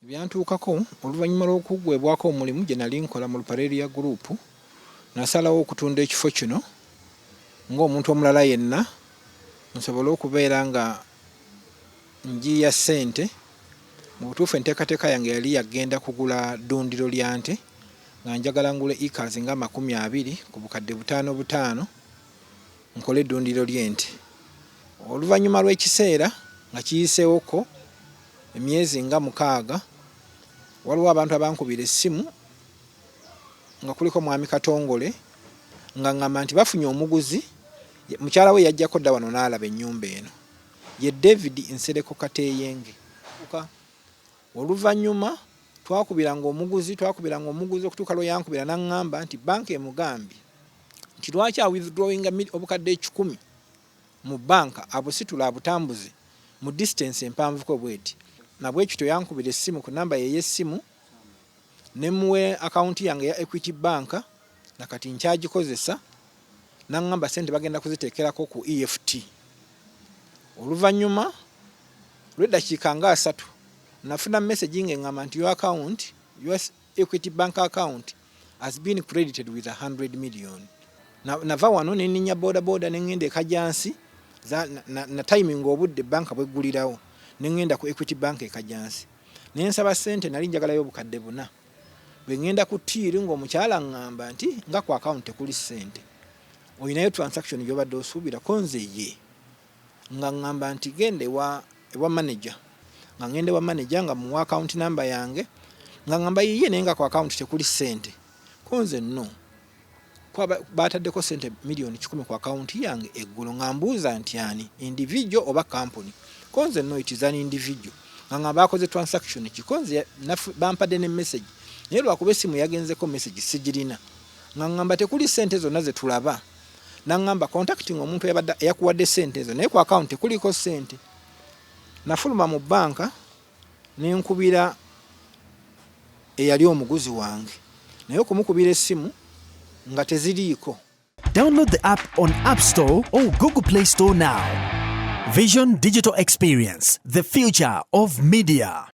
Byantuukako oluvannyuma lw'okuggwebwako omulimu gye nali nkola mu Lupareria Group, nasalawo okutunda ekifo kino ng'omuntu omulala yenna nsobole okubeera nga njiya ssente. Mu butuufu enteekateeka yange yali yagenda kugula ddundiro lya nte nga njagala ngule acres nga 20 ku bukadde 5 nkole eddundiro ly'ente. Oluvannyuma lw'ekiseera nga kiyisewoko emyezi nga 6, waliwo abantu abankubira essimu nga kuliko mwami Katongole nga ngamba nti bafunye omuguzi, mukyala we yajjako dda wano n'alaba ennyumba eno, ye David Nsereko Kateyenge. Oluvannyuma twakubiranga omuguzi okutuuka lwe yankubira n'aŋŋamba nti Banka emugambye nti lwaki awithdrawinga obukadde 10 mu Banka abusitula abutambuze mu distance empanvuko bweti. Nabwe kityo yankubira essimu ku namba ye y'essimu ne muwe akaunti yange ya Equity Bank na kati nkyagikozesa, n'aŋŋamba ssente bagenda kuziteekerako ku EFT. Oluvannyuma lw'eddakiika nga 3 nafuna message ng'eŋŋamba nti your Equity Bank account has been credited with 100 million. Nava wano ne nninnya bodaboda ne ŋŋenda e Kajansi na timing obudde banka bweggulirawo, ne ŋŋenda ku Equity Bank e Kajansi ne nsaba ssente. Nali njagalayo obukadde 4. Bwe ŋŋenda ku ttiiri ng'omukyala ŋŋamba nti nga ku account tekuli ssente, olinayo transaction gy'obadde osuubirako? Nze ye. Nga ŋŋamba nti genda ewa manager, nga ŋŋenda ewa manager nga muwa account number yange, nga ŋŋamba yiye naye nga ku account tekuli ssente. Nze no, baataddeko ssente million 10 ku account yange eggulo. Nga mbuuza nti ani, individual oba company? Nze no, it is an individual. Nga ŋŋamba bakoze transaction ki? Nze bampadde ne message naye lwakuba essimu yagenzeko message sigirina. Nga ŋŋamba tekuli ssente zonna ze tulaba. N'aŋŋamba contacting omuntu eyakuwadde ssente ezo naye ku account tekuliko ssente. Nafuluma mu Banka ne nkubira eyali omuguzi wange naye okumukubira essimu nga teziriiko. Download the app on App Store or Google Play Store now. Vision Digital Experience, the future of media.